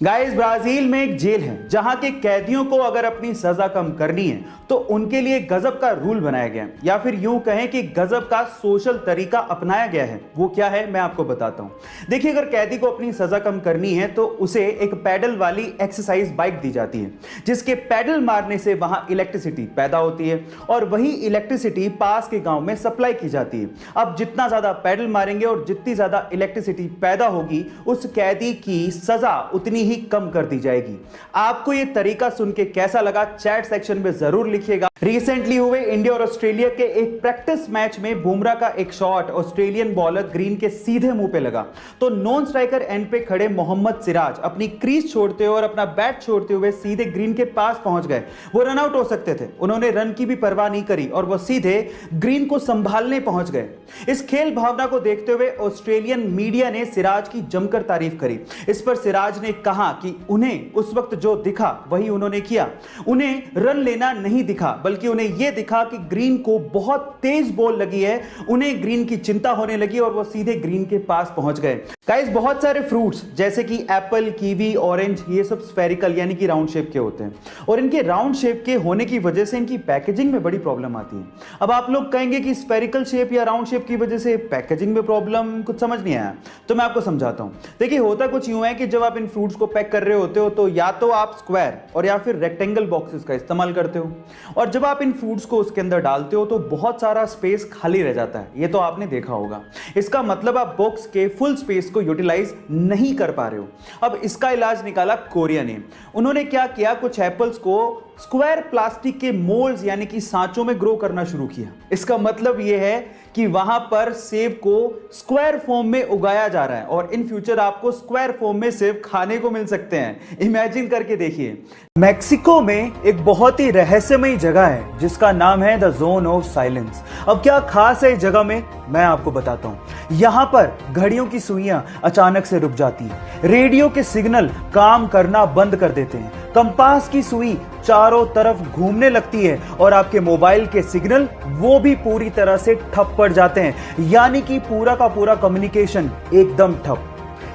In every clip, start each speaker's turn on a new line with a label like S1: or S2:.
S1: Guys, Brazil में एक jail है जहां के कैदियों को अगर अपनी सजा कम करनी है तो उनके लिए गजब का रूल बनाया गया है, या फिर यूं कहें कि गजब का सोशल तरीका अपनाया गया है। वो क्या है मैं आपको बताता हूं। देखिए, अगर कैदी को अपनी सजा कम करनी है तो उसे एक पैडल वाली एक्सरसाइज बाइक दी जाती है, जिसके पैडल मारने से वहां इलेक्ट्रिसिटी पैदा होती है और वही इलेक्ट्रिसिटी पास के गांव में सप्लाई की जाती है। अब जितना ज्यादा पैडल मारेंगे और जितनी ज्यादा इलेक्ट्रिसिटी पैदा होगी, उस कैदी की सजा उतनी ही कम कर दी जाएगी। आपको यह तरीका सुन के कैसा लगा, चैट सेक्शन में जरूर लिखिएगा। रिसेंटली हुए इंडिया और ऑस्ट्रेलिया के एक प्रैक्टिस मैच में बुमराह का एक शॉट ऑस्ट्रेलियन बॉलर ग्रीन के सीधे मुंह पे लगा तो नॉन स्ट्राइकर एंड पे खड़े मोहम्मद सिराज अपनी क्रीज छोड़ते हुए और अपना बैट छोड़ते हुए सीधे ग्रीन के पास पहुंच गए। वो रन आउट हो सकते थे, उन्होंने रन की भी परवाह नहीं करी और वो सीधे ग्रीन को संभालने पहुंच गए। इस खेल भावना को देखते हुए ऑस्ट्रेलियन मीडिया ने सिराज की जमकर तारीफ करी। इस पर सिराज ने कहा कि उन्हें उस वक्त जो दिखा वही उन्होंने किया। उन्हें रन लेना नहीं दिखा, बल्कि उन्हें यह दिखा कि ग्रीन को बहुत तेज बॉल लगी है। उन्हें ग्रीन की चिंता होने लगी और वो सीधे ग्रीन के पास पहुंच गए। गाइस, बहुत सारे फ्रूट्स जैसे कि एप्पल, कीवी, ऑरेंज, ये सब स्फेरिकल यानी कि राउंड शेप के होते हैं और इनके राउंड शेप के होने की वजह से इनकी पैकेजिंग में बड़ी प्रॉब्लम आती है। अब आप लोग कहेंगे कि स्फेरिकल शेप या राउंड शेप की वजह से पैकेजिंग में प्रॉब्लम, कुछ समझ नहीं आया, तो मैं आपको समझाता हूं। देखिए, होता कुछ यूं है कि जब आप इन फ्रूट्स को पैक कर रहे होते हो तो या तो आप स्क्वायर और या फिर रेक्टेंगल बॉक्सेस का इस्तेमाल करते हो, और जब आप इन फ्रूट्स को उसके अंदर डालते हो तो बहुत सारा स्पेस खाली रह जाता है। ये तो आपने देखा होगा। इसका मतलब आप बॉक्स के फुल स्पेस को यूटिलाइज नहीं कर पा रहे हो। अब इसका इलाज निकाला कोरिया ने। उन्होंने क्या किया, कुछ एप्पल्स को स्क्वायर प्लास्टिक के मोल्ड्स यानी कि सांचों में ग्रो करना शुरू किया। इसका मतलब यह है कि वहां पर सेब को स्क्वायर फॉर्म में उगाया जा रहा है और इन फ्यूचर आपको स्क्वायर फॉर्म में सेब खाने को मिल सकते हैं। इमेजिन करके देखिए। मेक्सिको में एक बहुत ही रहस्यमयी जगह है जिसका नाम है द जोन ऑफ साइलेंस। अब क्या खास है इस जगह में, मैं आपको बताता हूं। यहां पर घड़ियों की सुइयां अचानक से रुक जाती है, रेडियो के सिग्नल काम करना बंद कर देते हैं, कंपास की सुई चारों तरफ घूमने लगती है और आपके मोबाइल के सिग्नल वो भी पूरी तरह से ठप पड़ जाते हैं, यानी कि पूरा का पूरा कम्युनिकेशन एकदम ठप।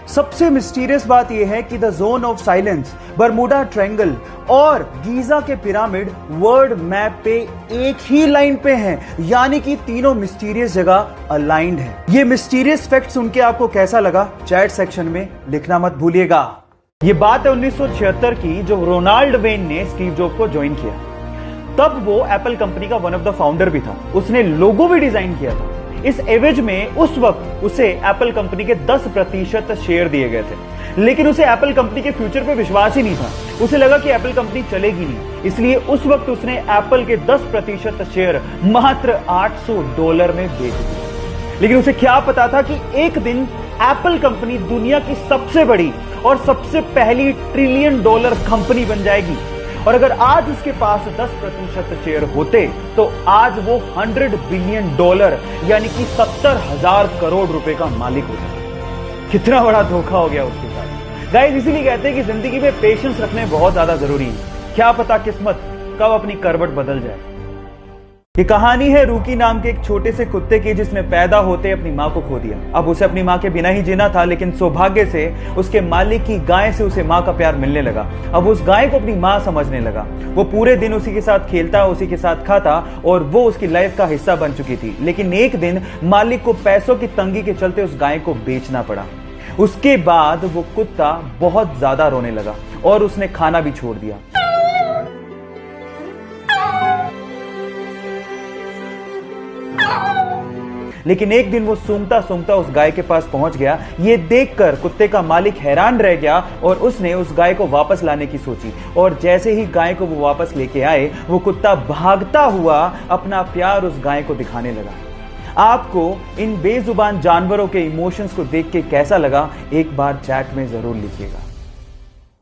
S1: सबसे मिस्टीरियस बात यह है कि the zone of silence, Bermuda triangle और गीजा के पिरामिड वर्ल्ड मैप पे एक ही लाइन पे हैं, यानी कि तीनों मिस्टीरियस जगह अलाइंड हैं। ये मिस्टीरियस फैक्ट सुन के आपको कैसा लगा, चैट सेक्शन में लिखना मत भूलिएगा। ये बात है 1976 की, जब रोनाल्ड वेन ने स्टीव जॉब को ज्वाइन किया। तब वो एप्पल कंपनी का वन ऑफ द फाउंडर भी था। उसने लोगो भी डिजाइन किया था। इस एवज में उस वक्त उसे एप्पल कंपनी के 10% शेयर दिए गए थे, लेकिन उसे एप्पल कंपनी के फ्यूचर पे विश्वास ही नहीं था। उसे लगा कि एप्पल कंपनी चलेगी नहीं, इसलिए उस वक्त उसने एप्पल के 10% शेयर मात्र $800 में बेच दिए। लेकिन उसे क्या पता था कि एक दिन एप्पल कंपनी दुनिया की सबसे बड़ी और सबसे पहली $1 ट्रिलियन कंपनी बन जाएगी। और अगर आज उसके पास 10% शेयर होते तो आज वो $100 बिलियन यानी कि 70,000 करोड़ रुपए का मालिक होता। कितना बड़ा धोखा हो गया उसके साथ। गाइस, इसीलिए कहते हैं कि जिंदगी में पेशेंस रखने बहुत ज्यादा जरूरी है। क्या पता किस्मत कब अपनी करवट बदल जाए। ये कहानी है रूकी नाम के एक छोटे से कुत्ते की, जिसने पैदा होते अपनी मां को खो दिया। अब उसे अपनी मां के बिना ही जीना था, लेकिन सौभाग्य से उसके मालिक की गाय से उसे मां का प्यार मिलने लगा। अब उस गाय को अपनी मां समझने लगा। वो पूरे दिन उसी के साथ खेलता, उसी के साथ खाता और वो उसकी लाइफ का हिस्सा बन चुकी थी। लेकिन एक दिन मालिक को पैसों की तंगी के चलते उस गाय को बेचना पड़ा। उसके बाद वो कुत्ता बहुत ज्यादा रोने लगा और उसने खाना भी छोड़ दिया। लेकिन एक दिन वो सूंघता सूंघता उस गाय के पास पहुंच गया। ये देखकर कुत्ते का मालिक हैरान रह गया और उसने उस गाय को वापस लाने की सोची। और जैसे ही गाय को वो वापस लेके आए, वो कुत्ता भागता हुआ अपना प्यार उस गाय को दिखाने लगा। आपको इन बेजुबान जानवरों के इमोशंस को देख के कैसा लगा, एक बार चैट में जरूर लिखिएगा।